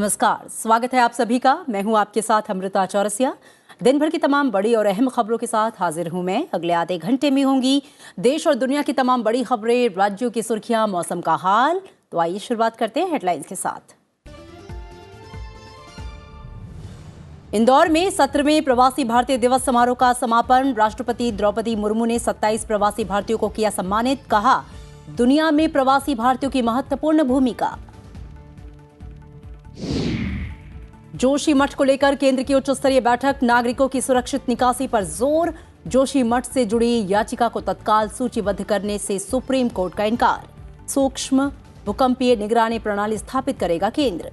नमस्कार, स्वागत है आप सभी का। मैं हूं आपके साथ अमृता चौरसिया। दिन भर की तमाम बड़ी और अहम खबरों के साथ हाजिर हूं मैं। अगले आधे घंटे में होंगी देश और दुनिया की तमाम बड़ी खबरें, राज्यों की सुर्खियां, मौसम का हाल। तो आइए शुरुआत करते हैं हेडलाइंस के साथ। इंदौर में 17वें प्रवासी भारतीय दिवस समारोह का समापन। राष्ट्रपति द्रौपदी मुर्मू ने 27 प्रवासी भारतीयों को किया सम्मानित। कहा, दुनिया में प्रवासी भारतीयों की महत्वपूर्ण भूमिका। जोशी मठ को लेकर केंद्र की उच्च स्तरीय बैठक। नागरिकों की सुरक्षित निकासी पर जोर। जोशी मठ से जुड़ी याचिका को तत्काल सूचीबद्ध करने से सुप्रीम कोर्ट का इनकार। सूक्ष्म भूकंपीय निगरानी प्रणाली स्थापित करेगा केंद्र।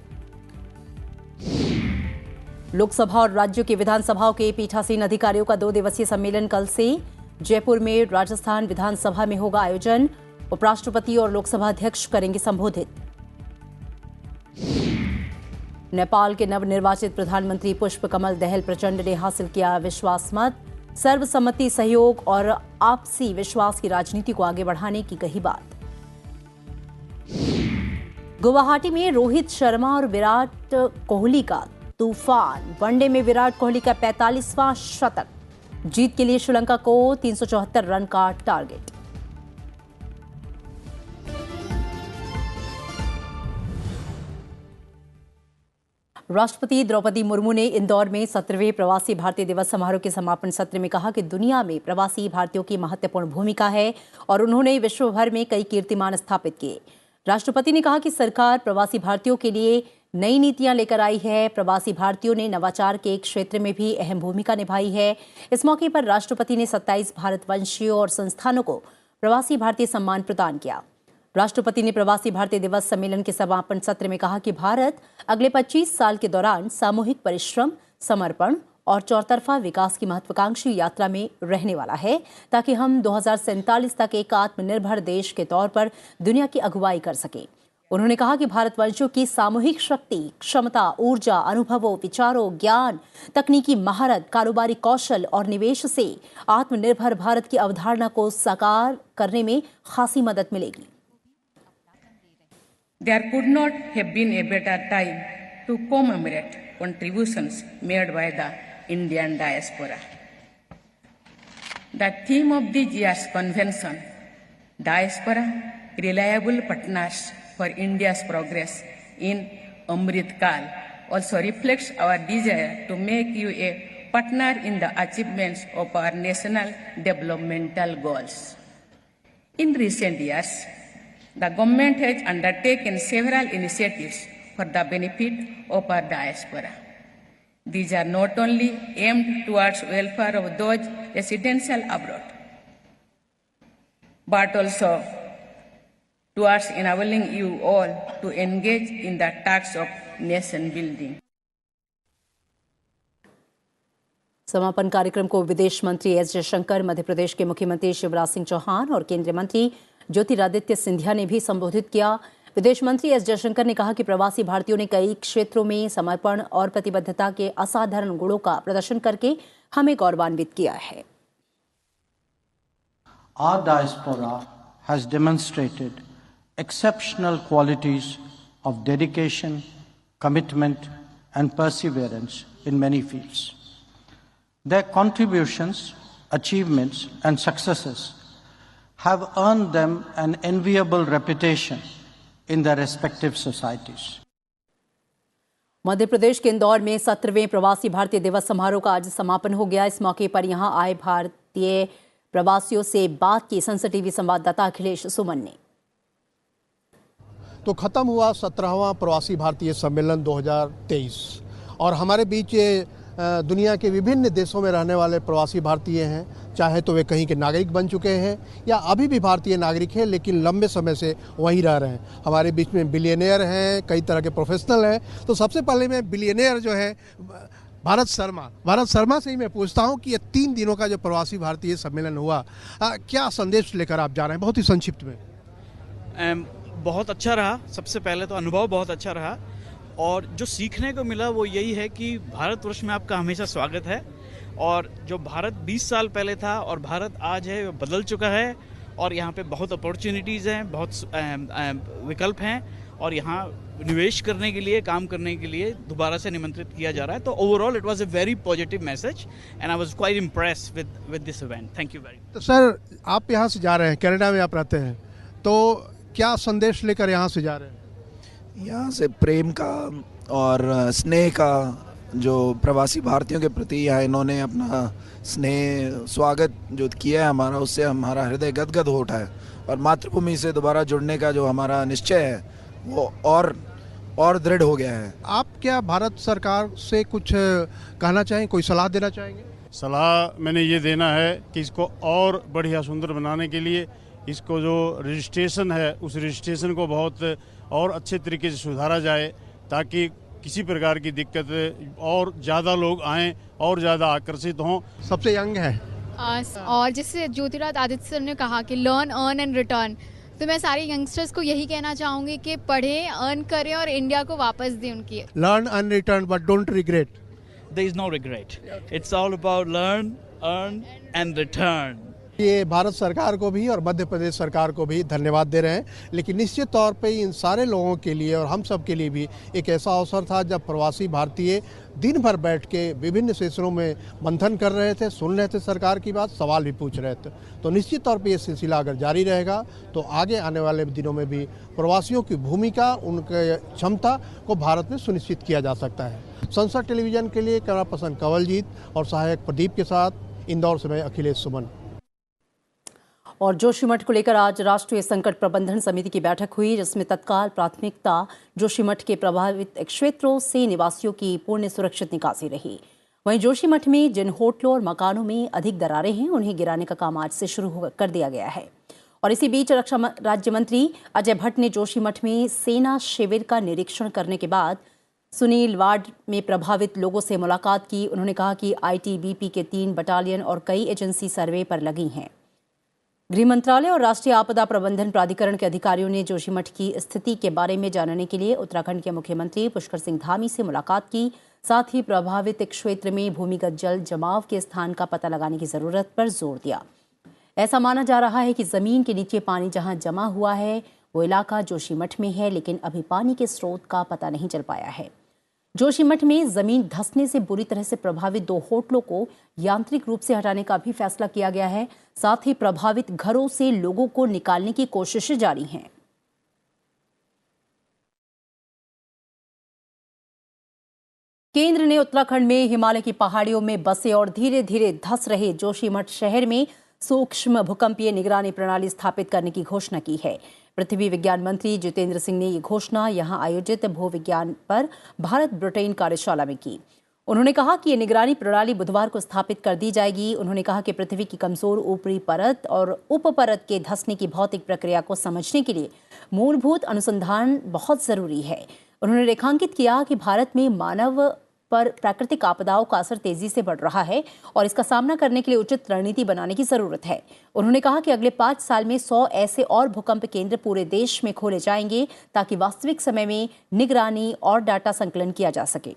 लोकसभा और राज्यों की विधानसभाओं के पीठासीन अधिकारियों का 2 दिवसीय सम्मेलन कल से जयपुर में राजस्थान विधानसभा में होगा आयोजन। उपराष्ट्रपति और लोकसभा अध्यक्ष करेंगे संबोधित। नेपाल के नवनिर्वाचित प्रधानमंत्री पुष्प कमल दहल प्रचंड ने हासिल किया विश्वास मत। सर्वसम्मति, सहयोग और आपसी विश्वास की राजनीति को आगे बढ़ाने की कही बात। गुवाहाटी में रोहित शर्मा और विराट कोहली का तूफान। वनडे में विराट कोहली का 45वां शतक। जीत के लिए श्रीलंका को 374 रन का टारगेट। राष्ट्रपति द्रौपदी मुर्मू ने इंदौर में 17वें प्रवासी भारतीय दिवस समारोह के समापन सत्र में कहा कि दुनिया में प्रवासी भारतीयों की महत्वपूर्ण भूमिका है और उन्होंने विश्व भर में कई कीर्तिमान स्थापित किए। राष्ट्रपति ने कहा कि सरकार प्रवासी भारतीयों के लिए नई नीतियां लेकर आई है। प्रवासी भारतीयों ने नवाचार के क्षेत्र में भी अहम भूमिका निभाई है। इस मौके पर राष्ट्रपति ने 27 भारतवंशियों और संस्थानों को प्रवासी भारतीय सम्मान प्रदान किया। राष्ट्रपति ने प्रवासी भारतीय दिवस सम्मेलन के समापन सत्र में कहा कि भारत अगले 25 साल के दौरान सामूहिक परिश्रम, समर्पण और चौतरफा विकास की महत्वाकांक्षी यात्रा में रहने वाला है, ताकि हम 2047 तक एक आत्मनिर्भर देश के तौर पर दुनिया की अगुवाई कर सकें। उन्होंने कहा कि भारतवंशियों की सामूहिक शक्ति, क्षमता, ऊर्जा, अनुभवों, विचारों, ज्ञान, तकनीकी महारत, कारोबारी कौशल और निवेश से आत्मनिर्भर भारत की अवधारणा को साकार करने में खासी मदद मिलेगी। There could not have been a better time to commemorate contributions made by the Indian diaspora. The theme of this year's convention, Diaspora, Reliable Partners for India's Progress in Amrit Kaal, also reflects our desire to make you a partner in the achievements of our national developmental goals. In recent years, the government has undertaken several initiatives for the benefit of our diaspora. These are not only aimed towards welfare of those residential abroad, but also towards enabling you all to engage in the tasks of nation building. समापन कार्यक्रम को विदेश मंत्री S Jaishankar, Madhya Pradesh के मुख्यमंत्री शिवराज सिंह चौहान और केंद्रीय मंत्री ज्योतिरादित्य सिंधिया ने भी संबोधित किया। विदेश मंत्री एस जयशंकर ने कहा कि प्रवासी भारतीयों ने कई क्षेत्रों में समर्पण और प्रतिबद्धता के असाधारण गुणों का प्रदर्शन करके हमें गौरवान्वित किया है। Our diaspora has demonstrated exceptional qualities of dedication, commitment and perseverance in many fields. Their contributions, achievements and successes have earned them an enviable reputation in their respective societies. Madhya Pradesh के इंदौर में 17वें प्रवासी भारतीय दिवस समारोह का आज समापन हो गया। इस मौके पर यहां आए भारतीय प्रवासियों से बात की संसद टीवी संवाददाता अखिलेश सुमन ने। तो खत्म हुआ 17वां प्रवासी भारतीय सम्मेलन 2023 और हमारे बीच दुनिया के विभिन्न देशों में रहने वाले प्रवासी भारतीय हैं, चाहे तो वे कहीं के नागरिक बन चुके हैं या अभी भी भारतीय नागरिक हैं लेकिन लंबे समय से वहीं रह रहे हैं। हमारे बीच में बिलियनियर हैं, कई तरह के प्रोफेशनल हैं। तो सबसे पहले मैं बिलियनियर जो है भारत शर्मा से ही मैं पूछता हूं कि ये 3 दिनों का जो प्रवासी भारतीय सम्मेलन हुआ, क्या संदेश लेकर आप जा रहे हैं? बहुत ही संक्षिप्त में। बहुत अच्छा रहा। सबसे पहले तो अनुभव बहुत अच्छा रहा और जो सीखने को मिला वो यही है कि भारतवर्ष में आपका हमेशा स्वागत है और जो भारत 20 साल पहले था और भारत आज है, वो बदल चुका है और यहाँ पे बहुत अपॉर्चुनिटीज़ हैं, बहुत विकल्प हैं और यहाँ निवेश करने के लिए, काम करने के लिए दोबारा से निमंत्रित किया जा रहा है। तो overall it was a very positive message and I was quite impressed with this event. Thank you very much. तो सर, आप यहाँ से जा रहे हैं, कनाडा में आप रहते हैं, तो क्या संदेश लेकर यहाँ से जा रहे हैं? यहाँ से प्रेम का और स्नेह का, जो प्रवासी भारतीयों के प्रति यहाँ इन्होंने अपना स्नेह स्वागत जो किया है हमारा, उससे हमारा हृदय गदगद हो उठा है और मातृभूमि से दोबारा जुड़ने का जो हमारा निश्चय है वो और दृढ़ हो गया है। आप क्या भारत सरकार से कुछ कहना चाहें, कोई सलाह देना चाहेंगे? सलाह मैंने ये देना है कि इसको और बढ़िया सुंदर बनाने के लिए इसको जो रजिस्ट्रेशन है उस रजिस्ट्रेशन को बहुत और अच्छे तरीके से सुधारा जाए, ताकि किसी प्रकार की दिक्कत और ज़्यादा लोग आएँ और ज़्यादा आकर्षित हों। सबसे यंग है और जिससे ज्योतिरादित्य आदित्य सर ने कहा कि लर्न, अर्न एंड रिटर्न, तो मैं सारे यंगस्टर्स को यही कहना चाहूँगी कि पढ़ें, अर्न करें और इंडिया को वापस दें उनकी। Learn and return but don't regret. There is no regret. It's all about learn, earn and return. ये भारत सरकार को भी और मध्य प्रदेश सरकार को भी धन्यवाद दे रहे हैं, लेकिन निश्चित तौर पे इन सारे लोगों के लिए और हम सब के लिए भी एक ऐसा अवसर था जब प्रवासी भारतीय दिन भर बैठ के विभिन्न सेशनों में मंथन कर रहे थे, सुन रहे थे सरकार की बात, सवाल भी पूछ रहे थे। तो निश्चित तौर पे ये सिलसिला अगर जारी रहेगा तो आगे आने वाले दिनों में भी प्रवासियों की भूमिका, उनके क्षमता को भारत में सुनिश्चित किया जा सकता है। संसद टेलीविजन के लिए कैमरा पर्सन कंवलजीत और सहायक प्रदीप के साथ इंदौर से मैं अखिलेश सुमन। और जोशीमठ को लेकर आज राष्ट्रीय संकट प्रबंधन समिति की बैठक हुई, जिसमें तत्काल प्राथमिकता जोशीमठ के प्रभावित क्षेत्रों से निवासियों की पूर्ण सुरक्षित निकासी रही। वहीं जोशीमठ में जिन होटलों और मकानों में अधिक दरारें हैं उन्हें गिराने का काम आज से शुरू कर दिया गया है। और इसी बीच रक्षा राज्य मंत्री अजय भट्ट ने जोशीमठ में सेना शिविर का निरीक्षण करने के बाद सुनील वार्ड में प्रभावित लोगों से मुलाकात की। उन्होंने कहा कि आईटीबीपी के 3 बटालियन और कई एजेंसी सर्वे पर लगी हैं। गृह मंत्रालय और राष्ट्रीय आपदा प्रबंधन प्राधिकरण के अधिकारियों ने जोशीमठ की स्थिति के बारे में जानने के लिए उत्तराखंड के मुख्यमंत्री पुष्कर सिंह धामी से मुलाकात की। साथ ही प्रभावित क्षेत्र में भूमिगत जल जमाव के स्थान का पता लगाने की जरूरत पर जोर दिया। ऐसा माना जा रहा है कि जमीन के नीचे पानी जहां जमा हुआ है वो इलाका जोशीमठ में है, लेकिन अभी पानी के स्रोत का पता नहीं चल पाया है। जोशीमठ में जमीन धंसने से बुरी तरह से प्रभावित 2 होटलों को यांत्रिक रूप से हटाने का भी फैसला किया गया है। साथ ही प्रभावित घरों से लोगों को निकालने की कोशिशें जारी हैं। केंद्र ने उत्तराखंड में हिमालय की पहाड़ियों में बसे और धीरे धीरे धंस रहे जोशीमठ शहर में सूक्ष्म भूकंपीय निगरानी प्रणाली स्थापित करने की घोषणा की है। पृथ्वी विज्ञान मंत्री जितेंद्र सिंह ने ये घोषणा यहां आयोजित भूविज्ञान पर भारत ब्रिटेन कार्यशाला में की। उन्होंने कहा कि ये निगरानी प्रणाली बुधवार को स्थापित कर दी जाएगी। उन्होंने कहा कि पृथ्वी की कमजोर ऊपरी परत और उपपरत के धंसने की भौतिक प्रक्रिया को समझने के लिए मूलभूत अनुसंधान बहुत जरूरी है। उन्होंने रेखांकित किया कि भारत में मानव पर प्राकृतिक आपदाओं का असर तेजी से बढ़ रहा है और इसका सामना करने के लिए उचित रणनीति बनाने की जरूरत है। उन्होंने कहा कि अगले 5 साल में 100 ऐसे और भूकंप केंद्र पूरे देश में खोले जाएंगे ताकि वास्तविक समय में निगरानी और डाटा संकलन किया जा सके।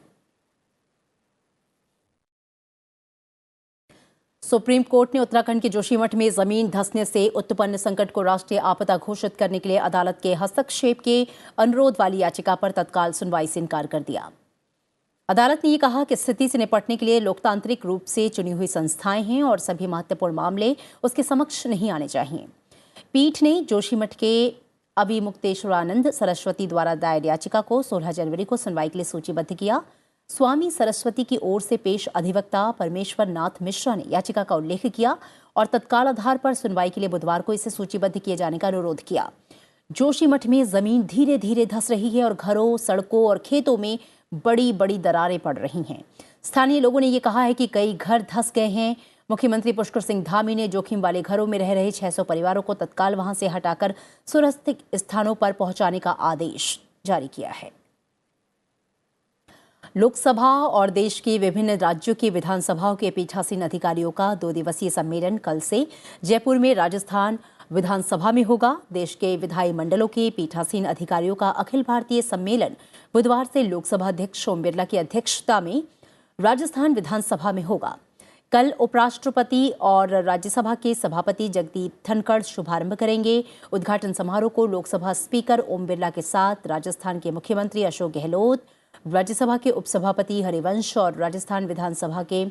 सुप्रीम कोर्ट ने उत्तराखंड के जोशीमठ में जमीन धंसने से उत्पन्न संकट को राष्ट्रीय आपदा घोषित करने के लिए अदालत के हस्तक्षेप के अनुरोध वाली याचिका पर तत्काल सुनवाई से इनकार कर दिया। अदालत ने यह कहा कि स्थिति से निपटने के लिए लोकतांत्रिक रूप से चुनी हुई संस्थाएं हैं और सभी महत्वपूर्ण मामले उसके समक्ष नहीं आने चाहिए। पीठ ने जोशीमठ के अभिमुक्तेश्वरानंद सरस्वती द्वारा दायर याचिका को 16 जनवरी को सुनवाई के लिए सूचीबद्ध किया। स्वामी सरस्वती की ओर से पेश अधिवक्ता परमेश्वर नाथ मिश्रा ने याचिका का उल्लेख किया और तत्काल आधार पर सुनवाई के लिए बुधवार को इसे सूचीबद्ध किए जाने का अनुरोध किया। जोशीमठ में जमीन धीरे धीरे धंस रही है और घरों, सड़कों और खेतों में बड़ी बड़ी दरारें पड़ रही हैं। स्थानीय लोगों ने यह कहा है कि कई घर धंस गए हैं। मुख्यमंत्री पुष्कर सिंह धामी ने जोखिम वाले घरों में रह रहे 600 परिवारों को तत्काल वहां से हटाकर सुरक्षित स्थानों पर पहुंचाने का आदेश जारी किया है। लोकसभा और देश के विभिन्न राज्यों की विधानसभाओं के पीठासीन अधिकारियों का 2 दिवसीय सम्मेलन कल से जयपुर में राजस्थान विधानसभा में होगा। देश के विधायी मंडलों के पीठासीन अधिकारियों का अखिल भारतीय सम्मेलन बुधवार से लोकसभा अध्यक्ष ओम बिरला की अध्यक्षता में राजस्थान विधानसभा में होगा। कल उपराष्ट्रपति और राज्यसभा के सभापति जगदीप धनखड़ शुभारंभ करेंगे। उद्घाटन समारोह को लोकसभा स्पीकर ओम बिरला के साथ राजस्थान के मुख्यमंत्री अशोक गहलोत, राज्यसभा के उपसभापति हरिवंश और राजस्थान विधानसभा के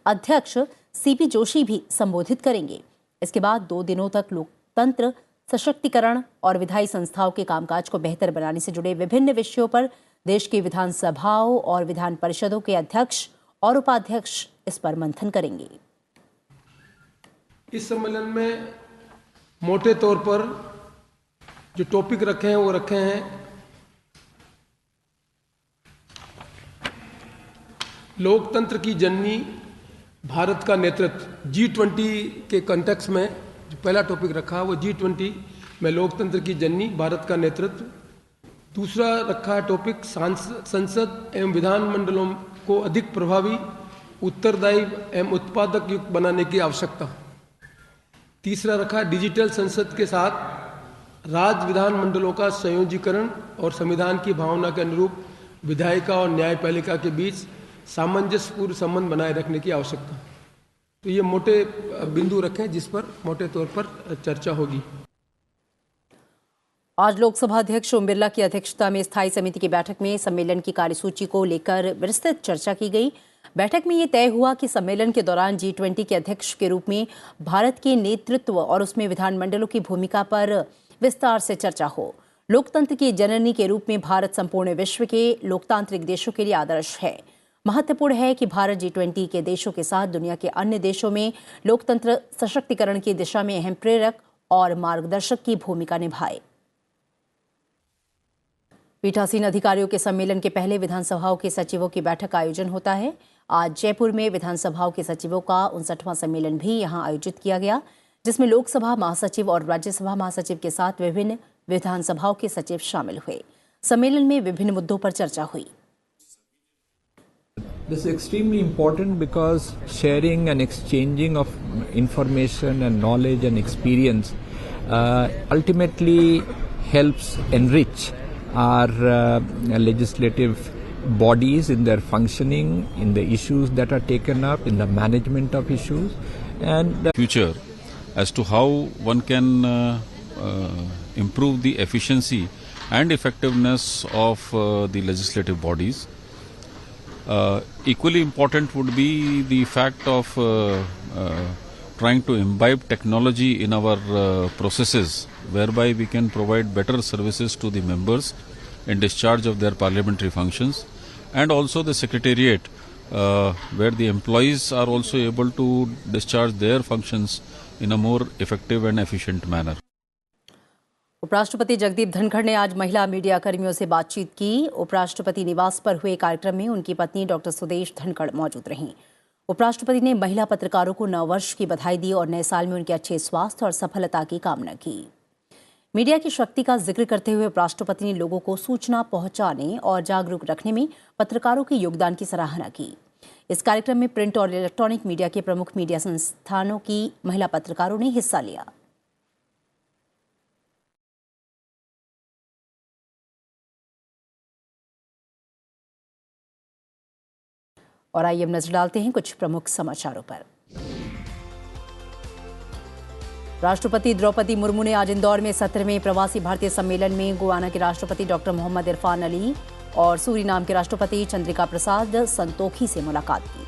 अध्यक्ष सीपी जोशी भी संबोधित करेंगे। इसके बाद 2 दिनों तक लोकतंत्र सशक्तिकरण और विधायी संस्थाओं के कामकाज को बेहतर बनाने से जुड़े विभिन्न विषयों पर देश की विधानसभाओं और विधान परिषदों के अध्यक्ष और उपाध्यक्ष इस पर मंथन करेंगे। इस सम्मेलन में मोटे तौर पर जो टॉपिक रखे हैं वो रखे हैं लोकतंत्र की जननी भारत का नेतृत्व। G20 के कॉन्टेक्स्ट में जो पहला टॉपिक रखा है वो G20 में लोकतंत्र की जननी भारत का नेतृत्व। दूसरा रखा है टॉपिक संसद एवं विधानमंडलों को अधिक प्रभावी, उत्तरदायी एवं उत्पादक युक्त बनाने की आवश्यकता। तीसरा रखा है डिजिटल संसद के साथ राज्य विधानमंडलों का संयोजीकरण और संविधान की भावना के अनुरूप विधायिका और न्यायपालिका के बीच सामंजस्यपूर्ण संबंध बनाए रखने की आवश्यकता। तो ये मोटे बिंदु रखें जिस पर मोटे तौर पर चर्चा होगी। आज लोकसभा अध्यक्ष ओम बिरला की अध्यक्षता में स्थायी समिति की बैठक में सम्मेलन की कार्यसूची को लेकर विस्तृत चर्चा की गई। बैठक में ये तय हुआ कि सम्मेलन के दौरान G20 के अध्यक्ष के रूप में भारत के नेतृत्व और उसमें विधानमंडलों की भूमिका पर विस्तार से चर्चा हो। लोकतंत्र की जननी के रूप में भारत संपूर्ण विश्व के लोकतांत्रिक देशों के लिए आदर्श है। महत्वपूर्ण है कि भारत G20 के देशों के साथ दुनिया के अन्य देशों में लोकतंत्र सशक्तिकरण की दिशा में अहम प्रेरक और मार्गदर्शक की भूमिका निभाए। पीठासीन अधिकारियों के सम्मेलन के पहले विधानसभाओं के सचिवों की बैठक का आयोजन होता है। आज जयपुर में विधानसभाओं के सचिवों का 59वां सम्मेलन भी यहां आयोजित किया गया, जिसमें लोकसभा महासचिव और राज्यसभा महासचिव के साथ विभिन्न विधानसभाओं के सचिव शामिल हुए। सम्मेलन में विभिन्न मुद्दों पर चर्चा हुई। This is extremely important because sharing and exchanging of information and knowledge and experience ultimately helps enrich our legislative bodies in their functioning, in the issues that are taken up, in the management of issues, and future as to how one can improve the efficiency and effectiveness of the legislative bodies. Equally important would be the fact of trying to imbibe technology in our processes, whereby we can provide better services to the members in discharge of their parliamentary functions, and also the secretariat, where the employees are also able to discharge their functions in a more effective and efficient manner. उपराष्ट्रपति जगदीप धनखड़ ने आज महिला media कर्मियों से बातचीत की। उपराष्ट्रपति निवास पर हुए कार्यक्रम में उनकी पत्नी डॉक्टर सुदेश धनखड़ मौजूद रहीं। उपराष्ट्रपति ने महिला पत्रकारों को नववर्ष की बधाई दी और नए साल में उनके अच्छे स्वास्थ्य और सफलता की कामना की। मीडिया की शक्ति का जिक्र करते हुए उपराष्ट्रपति ने लोगों को सूचना पहुंचाने और जागरूक रखने में पत्रकारों के योगदान की सराहना की। इस कार्यक्रम में प्रिंट और इलेक्ट्रॉनिक मीडिया के प्रमुख मीडिया संस्थानों की महिला पत्रकारों ने हिस्सा लिया। और आइए अब नजर डालते हैं कुछ प्रमुख समाचारों पर। राष्ट्रपति द्रौपदी मुर्मू ने आज इंदौर में 17वें प्रवासी भारतीय सम्मेलन में गुयाना के राष्ट्रपति डॉक्टर मोहम्मद इरफान अली और सूरीनाम के राष्ट्रपति चंद्रिका प्रसाद संतोखी से मुलाकात की।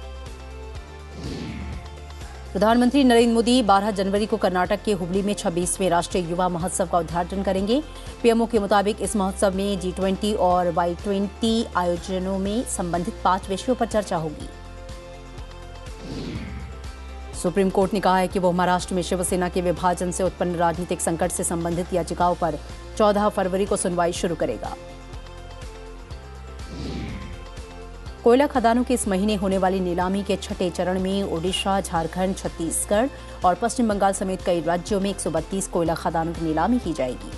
प्रधानमंत्री नरेंद्र मोदी 12 जनवरी को कर्नाटक के हुबली में 26वें राष्ट्रीय युवा महोत्सव का उद्घाटन करेंगे। पीएमओ के मुताबिक इस महोत्सव में G20 और Y20 आयोजनों में संबंधित 5 विषयों पर चर्चा होगी। सुप्रीम कोर्ट ने कहा है कि वो महाराष्ट्र में शिवसेना के विभाजन से उत्पन्न राजनीतिक संकट से संबंधित याचिकाओं पर 14 फरवरी को सुनवाई शुरू करेगा। कोयला खदानों की इस महीने होने वाली नीलामी के 6ठे चरण में ओडिशा, झारखंड, छत्तीसगढ़ और पश्चिम बंगाल समेत कई राज्यों में 132 कोयला खदानों की नीलामी की जाएगी।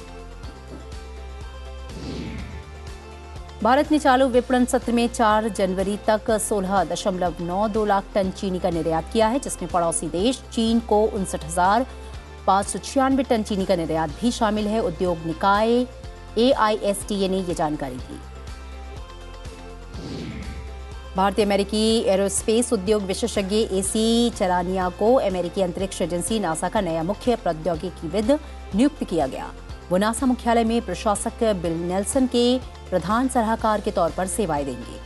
भारत ने चालू विपणन सत्र में 4 जनवरी तक 16.92 लाख टन चीनी का निर्यात किया है, जिसमें पड़ोसी देश चीन को 59,596 टन चीनी का निर्यात भी शामिल है। उद्योग निकाय AISTA ने ये जानकारी दी। भारतीय अमेरिकी एरोस्पेस उद्योग विशेषज्ञ एसी चरानिया को अमेरिकी अंतरिक्ष एजेंसी नासा का नया मुख्य प्रौद्योगिकीविद नियुक्त किया गया। वो नासा मुख्यालय में प्रशासक बिल नेल्सन के प्रधान सलाहकार के तौर पर सेवाएं देंगे।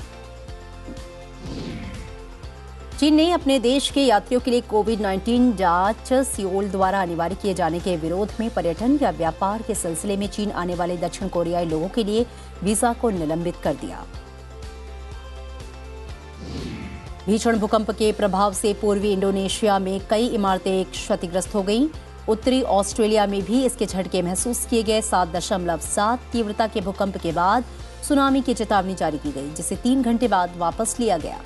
चीन ने अपने देश के यात्रियों के लिए कोविड-19 जांच सियोल द्वारा अनिवार्य किए जाने के विरोध में पर्यटन या व्यापार के सिलसिले में चीन आने वाले दक्षिण कोरियाई लोगों के लिए वीजा को निलंबित कर दिया। भीषण भूकंप के प्रभाव से पूर्वी इंडोनेशिया में कई इमारतें क्षतिग्रस्त हो गईं। उत्तरी ऑस्ट्रेलिया में भी इसके झटके महसूस किए गए। 7.7 तीव्रता के भूकंप के बाद सुनामी की चेतावनी जारी की गई, जिसे 3 घंटे बाद वापस लिया गया।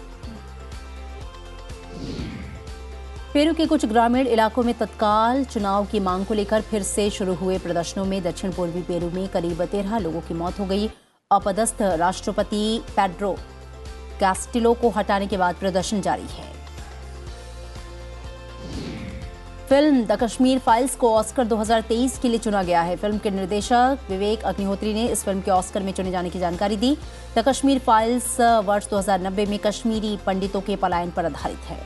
पेरू के कुछ ग्रामीण इलाकों में तत्काल चुनाव की मांग को लेकर फिर से शुरू हुए प्रदर्शनों में दक्षिण पूर्वी पेरू में करीब 13 लोगों की मौत हो गई। अपदस्थ राष्ट्रपति पेड्रो कैस्टिलो को हटाने के बाद प्रदर्शन जारी है। फिल्म द कश्मीर फाइल्स को ऑस्कर 2023 के लिए चुना गया है। फिल्म के निर्देशक विवेक अग्निहोत्री ने इस फिल्म के ऑस्कर में चुने जाने की जानकारी दी। द कश्मीर फाइल्स वर्ष 2090 में कश्मीरी पंडितों के पलायन पर आधारित है।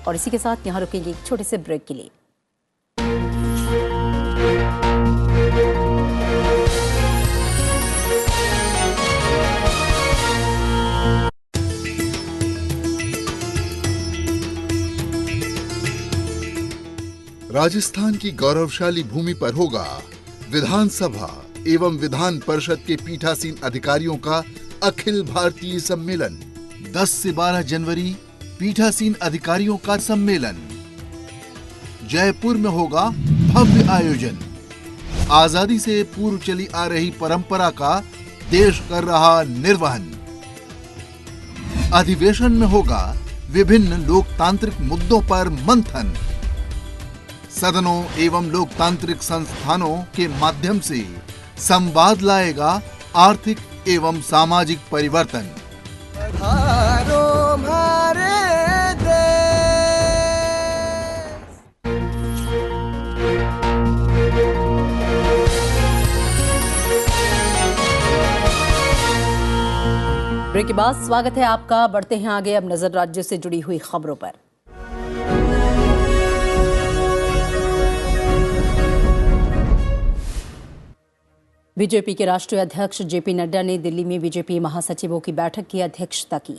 और इसी के साथ यहां रुकेंगे एक छोटे से ब्रेक के लिए। राजस्थान की गौरवशाली भूमि पर होगा विधानसभा एवं विधान परिषद के पीठासीन अधिकारियों का अखिल भारतीय सम्मेलन। 10 से 12 जनवरी पीठासीन अधिकारियों का सम्मेलन। जयपुर में होगा भव्य आयोजन। आजादी से पूर्व चली आ रही परंपरा का देश कर रहा निर्वहन। अधिवेशन में होगा विभिन्न लोकतांत्रिक मुद्दों पर मंथन। सदनों एवं लोकतांत्रिक संस्थानों के माध्यम से संवाद लाएगा आर्थिक एवं सामाजिक परिवर्तन। ब्रेक के बाद स्वागत है आपका। बढ़ते हैं आगे, अब नजर राज्य से जुड़ी हुई खबरों पर। बीजेपी के राष्ट्रीय अध्यक्ष जेपी नड्डा ने दिल्ली में बीजेपी महासचिवों की बैठक की अध्यक्षता की।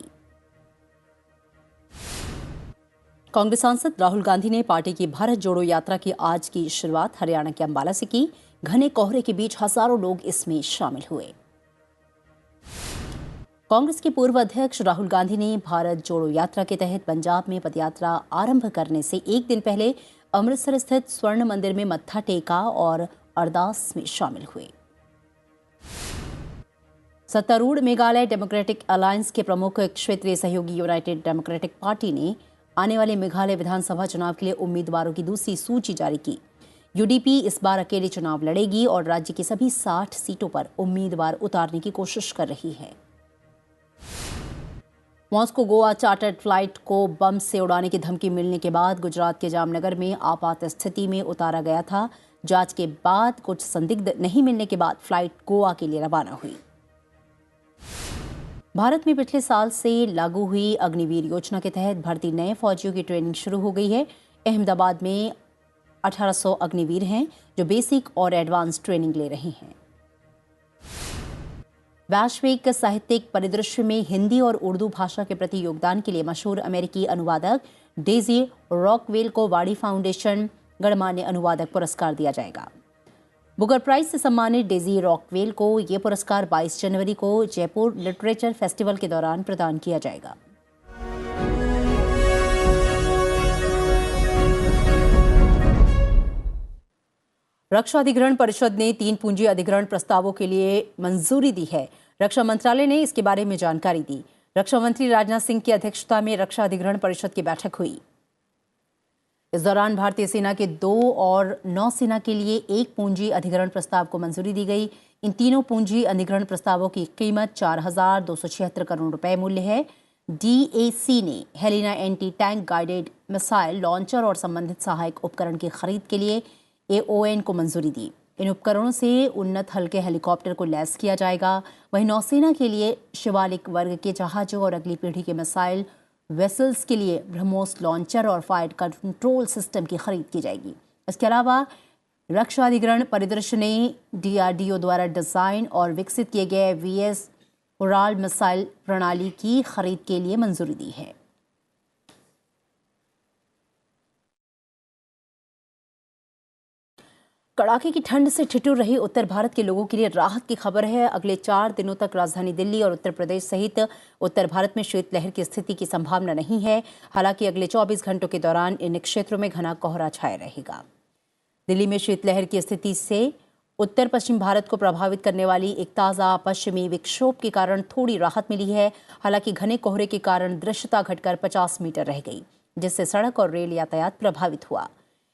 कांग्रेस सांसद राहुल गांधी ने पार्टी की भारत जोड़ो यात्रा की आज की शुरुआत हरियाणा के अंबाला से की। घने कोहरे के बीच हजारों लोग इसमें शामिल हुए। कांग्रेस के पूर्व अध्यक्ष राहुल गांधी ने भारत जोड़ो यात्रा के तहत पंजाब में पदयात्रा आरंभ करने से एक दिन पहले अमृतसर स्थित स्वर्ण मंदिर में मत्था टेका और अरदास में शामिल हुए। सत्तारूढ़ मेघालय डेमोक्रेटिक अलायंस के प्रमुख क्षेत्रीय सहयोगी यूनाइटेड डेमोक्रेटिक पार्टी ने आने वाले मेघालय विधानसभा चुनाव के लिए उम्मीदवारों की दूसरी सूची जारी की। यूडीपी इस बार अकेले चुनाव लड़ेगी और राज्य की सभी 60 सीटों पर उम्मीदवार उतारने की कोशिश कर रही है। मॉस्को गोवा चार्टर्ड फ्लाइट को बम से उड़ाने की धमकी मिलने के बाद गुजरात के जामनगर में आपात स्थिति में उतारा गया था। जांच के बाद कुछ संदिग्ध नहीं मिलने के बाद फ्लाइट गोवा के लिए रवाना हुई। भारत में पिछले साल से लागू हुई अग्निवीर योजना के तहत भर्ती नए फौजियों की ट्रेनिंग शुरू हो गई है। अहमदाबाद में 1800 अग्निवीर हैं जो बेसिक और एडवांस ट्रेनिंग ले रहे हैं। वैश्विक साहित्यिक परिदृश्य में हिंदी और उर्दू भाषा के प्रति योगदान के लिए मशहूर अमेरिकी अनुवादक डेजी रॉकवेल को वाडी फाउंडेशन गणमान्य अनुवादक पुरस्कार दिया जाएगा। बुकर प्राइज से सम्मानित डेजी रॉकवेल को यह पुरस्कार 22 जनवरी को जयपुर लिटरेचर फेस्टिवल के दौरान प्रदान किया जाएगा। रक्षा अधिग्रहण परिषद ने 3 पूंजी अधिग्रहण प्रस्तावों के लिए मंजूरी दी है। रक्षा मंत्रालय ने इसके बारे में जानकारी दी। रक्षा मंत्री राजनाथ सिंह की अध्यक्षता में रक्षा अधिग्रहण परिषद की बैठक हुई। इस दौरान भारतीय सेना के 2 और नौसेना के लिए 1 पूंजी अधिग्रहण प्रस्ताव को मंजूरी दी गई। इन तीनों पूंजी अधिग्रहण प्रस्तावों की कीमत 4,276 करोड़ रुपए मूल्य है। डीएसी ने Helina anti tank guided missile launcher और संबंधित सहायक उपकरण की खरीद के लिए एओएन को मंजूरी दी। इन उपकरणों से उन्नत हल्के हेलीकॉप्टर को लैस किया जाएगा। वहीं नौसेना के लिए शिवालिक वर्ग के जहाजों और अगली पीढ़ी के मिसाइल वेसल्स के लिए ब्रह्मोस लॉन्चर और फायर कंट्रोल सिस्टम की खरीद की जाएगी। इसके अलावा रक्षा अधिग्रहण परिदृश्य ने DRDO द्वारा डिजाइन और विकसित किए गए VS उड़ाल मिसाइल प्रणाली की खरीद के लिए मंजूरी दी है। कड़ाके की ठंड से ठिठुर रही उत्तर भारत के लोगों के लिए राहत की खबर है। अगले 4 दिनों तक राजधानी दिल्ली और उत्तर प्रदेश सहित उत्तर भारत में शीतलहर की स्थिति की संभावना नहीं है। हालांकि अगले 24 घंटों के दौरान इन क्षेत्रों में घना कोहरा छाया रहेगा। दिल्ली में शीतलहर की स्थिति से उत्तर पश्चिम भारत को प्रभावित करने वाली एक ताज़ा पश्चिमी विक्षोभ के कारण थोड़ी राहत मिली है। हालांकि घने कोहरे के कारण दृश्यता घटकर 50 मीटर रह गई, जिससे सड़क और रेल यातायात प्रभावित हुआ।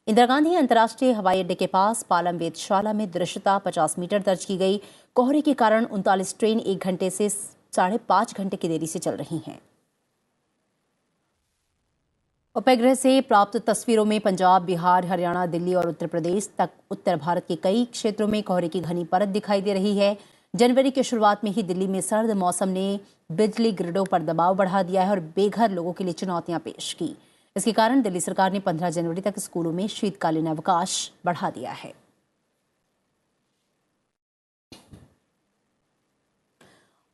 इंदिरा गांधी अंतर्राष्ट्रीय हवाई अड्डे के पास पालम वेधशाला में दृश्यता 50 मीटर दर्ज की गई। कोहरे के कारण 39 ट्रेन 1 घंटे से 5.5 घंटे की देरी से चल रही हैं। उपग्रह से प्राप्त तस्वीरों में पंजाब, बिहार, हरियाणा, दिल्ली और उत्तर प्रदेश तक उत्तर भारत के कई क्षेत्रों में कोहरे की घनी परत दिखाई दे रही है। जनवरी की शुरुआत में ही दिल्ली में सर्द मौसम ने बिजली ग्रिडों पर दबाव बढ़ा दिया है और बेघर लोगों के लिए चुनौतियां पेश की। इसके कारण दिल्ली सरकार ने 15 जनवरी तक स्कूलों में शीतकालीन अवकाश बढ़ा दिया है।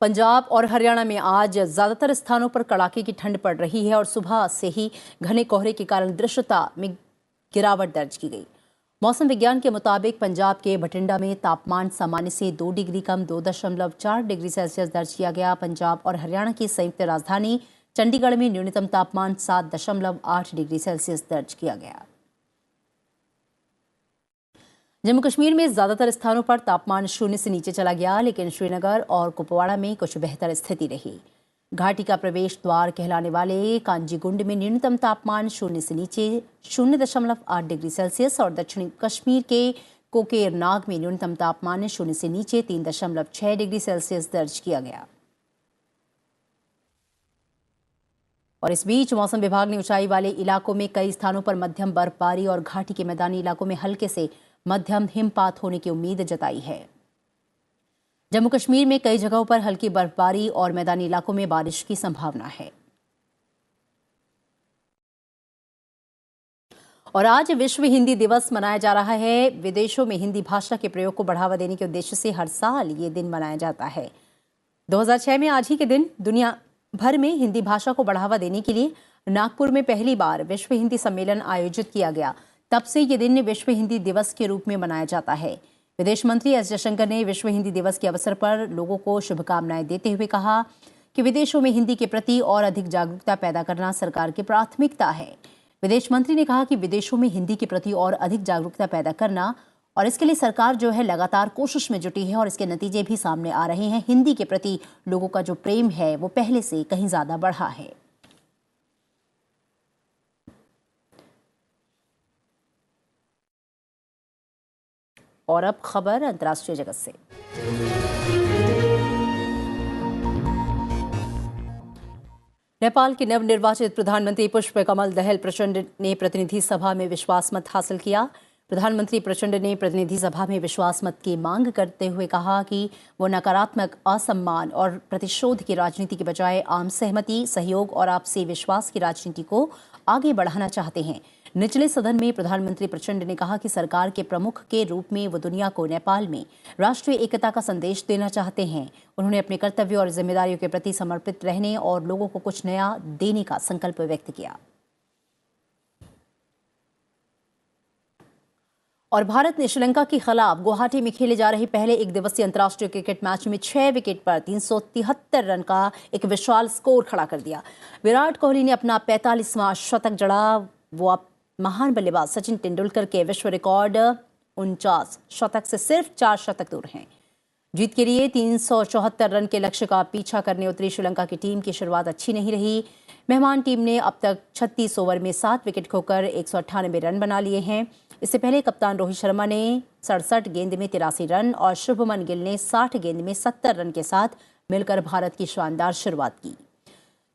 पंजाब और हरियाणा में आज ज्यादातर स्थानों पर कड़ाके की ठंड पड़ रही है और सुबह से ही घने कोहरे के कारण दृश्यता में गिरावट दर्ज की गई। मौसम विज्ञान के मुताबिक पंजाब के बठिंडा में तापमान सामान्य से 2 डिग्री कम 2.4 डिग्री सेल्सियस दर्ज किया गया। पंजाब और हरियाणा की संयुक्त राजधानी चंडीगढ़ में न्यूनतम तापमान 7.8 डिग्री सेल्सियस दर्ज किया गया। जम्मू कश्मीर में ज्यादातर स्थानों पर तापमान 0 से नीचे चला गया, लेकिन श्रीनगर और कुपवाड़ा में कुछ बेहतर स्थिति रही। घाटी का प्रवेश द्वार कहलाने वाले कांजीगुंड में न्यूनतम तापमान 0 से नीचे 0.8 डिग्री सेल्सियस और दक्षिणी कश्मीर के कोकेरनाग में न्यूनतम तापमान 0 से नीचे 3.6 डिग्री सेल्सियस दर्ज किया गया। और इस बीच मौसम विभाग ने ऊंचाई वाले इलाकों में कई स्थानों पर मध्यम बर्फबारी और घाटी के मैदानी इलाकों में हल्के से मध्यम हिमपात होने की उम्मीद जताई है। जम्मू कश्मीर में कई जगहों पर हल्की बर्फबारी और मैदानी इलाकों में बारिश की संभावना है। और आज विश्व हिंदी दिवस मनाया जा रहा है। विदेशों में हिंदी भाषा के प्रयोग को बढ़ावा देने के उद्देश्य से हर साल ये दिन मनाया जाता है। 2006 में आज ही के दिन दुनिया भर में हिंदी भाषा को बढ़ावा देने के लिए नागपुर में पहली बार विश्व हिंदी सम्मेलन आयोजित किया गया। तब से ये दिन विश्व हिंदी दिवस के रूप में मनाया जाता है। विदेश मंत्री एस जयशंकर ने विश्व हिंदी दिवस के अवसर पर लोगों को शुभकामनाएं देते हुए कहा कि विदेशों में हिंदी के प्रति और अधिक जागरूकता पैदा करना सरकार की प्राथमिकता है। विदेश मंत्री ने कहा कि विदेशों में हिंदी के प्रति और अधिक जागरूकता पैदा करना और इसके लिए सरकार जो है लगातार कोशिश में जुटी है और इसके नतीजे भी सामने आ रहे हैं। हिंदी के प्रति लोगों का जो प्रेम है वो पहले से कहीं ज्यादा बढ़ा है। और अब खबर अंतर्राष्ट्रीय जगत से। नेपाल के नवनिर्वाचित प्रधानमंत्री पुष्पकमल दहल प्रचंड ने प्रतिनिधि सभा में विश्वास मत हासिल किया। प्रधानमंत्री प्रचंड ने प्रतिनिधि सभा में विश्वास मत की मांग करते हुए कहा कि वो नकारात्मक, असम्मान और प्रतिशोध की राजनीति के बजाय आम सहमति, सहयोग और आपसी विश्वास की राजनीति को आगे बढ़ाना चाहते हैं। निचले सदन में प्रधानमंत्री प्रचंड ने कहा कि सरकार के प्रमुख के रूप में वो दुनिया को नेपाल में राष्ट्रीय एकता का संदेश देना चाहते हैं। उन्होंने अपने कर्तव्यों और जिम्मेदारियों के प्रति समर्पित रहने और लोगों को कुछ नया देने का संकल्प व्यक्त किया। और भारत ने श्रीलंका के खिलाफ गुवाहाटी में खेले जा रहे पहले एक दिवसीय अंतर्राष्ट्रीय क्रिकेट मैच में 6 विकेट पर 373 रन का एक विशाल स्कोर खड़ा कर दिया। विराट कोहली ने अपना 45वां शतक जड़ा। वो अब महान बल्लेबाज सचिन तेंदुलकर के विश्व रिकॉर्ड 49 शतक से सिर्फ 4 शतक दूर हैं। जीत के लिए 374 रन के लक्ष्य का पीछा करने उतरी श्रीलंका की टीम की शुरुआत अच्छी नहीं रही। मेहमान टीम ने अब तक 36 ओवर में 7 विकेट खोकर 198 रन बना लिए हैं। इससे पहले कप्तान रोहित शर्मा ने 67 गेंद में 83 रन और शुभमन गिल ने 60 गेंद में 70 रन के साथ मिलकर भारत की शानदार शुरुआत की।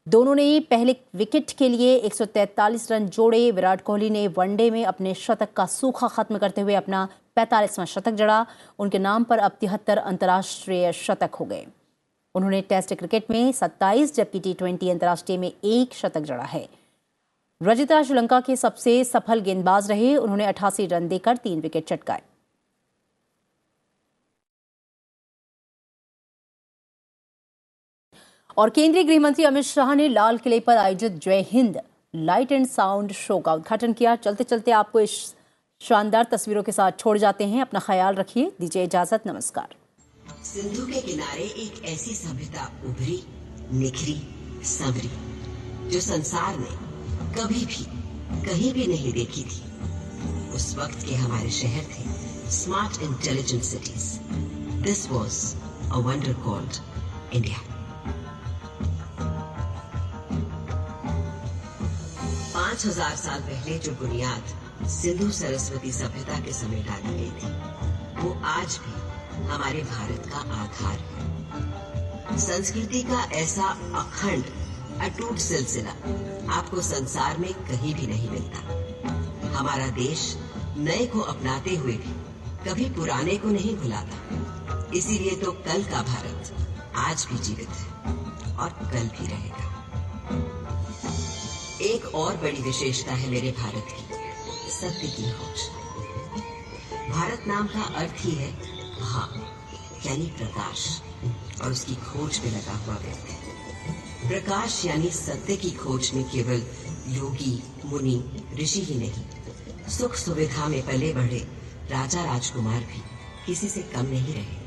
दोनों ने पहले विकेट के लिए 143 रन जोड़े। विराट कोहली ने वनडे में अपने शतक का सूखा खत्म करते हुए अपना 45वां शतक जड़ा। उनके नाम पर अब 73 अंतर्राष्ट्रीय शतक हो गए। उन्होंने टेस्ट क्रिकेट में 27 जबकि T20 अंतर्राष्ट्रीय में 1 शतक जड़ा है। रजिता श्रीलंका के सबसे सफल गेंदबाज रहे। उन्होंने 88 रन देकर 3 विकेट चटकाए। और केंद्रीय गृह मंत्री अमित शाह ने लाल किले पर आयोजित जय Hind light and sound show का उद्घाटन किया। चलते चलते आपको इस शानदार तस्वीरों के साथ छोड़ जाते हैं। अपना ख्याल रखिए। दीजिए इजाजत। नमस्कार। सिंधु के किनारे एक ऐसी सभ्यता उभरी, निखरी, संवरी जो संसार ने कभी भी कहीं भी नहीं देखी थी। उस वक्त के हमारे शहर थे smart intelligent cities. This was a wonder called India. 5000 साल पहले जो बुनियाद सिंधु सरस्वती सभ्यता के समय डाली गई थी, वो आज भी हमारे भारत का आधार है। संस्कृति का ऐसा अखंड अटूट सिलसिला आपको संसार में कहीं भी नहीं मिलता। हमारा देश नए को अपनाते हुए भी कभी पुराने को नहीं भुलाता। इसीलिए तो कल का भारत आज भी जीवित है और कल भी रहेगा। एक और बड़ी विशेषता है मेरे भारत की, सत्य की खोज। भारत नाम का अर्थ ही है भा यानी प्रकाश और उसकी खोज में लगा हुआ व्यक्ति। प्रकाश यानी सत्य की खोज में केवल योगी, मुनि, ऋषि ही नहीं, सुख सुविधा में पले बढ़े राजा राजकुमार भी किसी से कम नहीं रहे।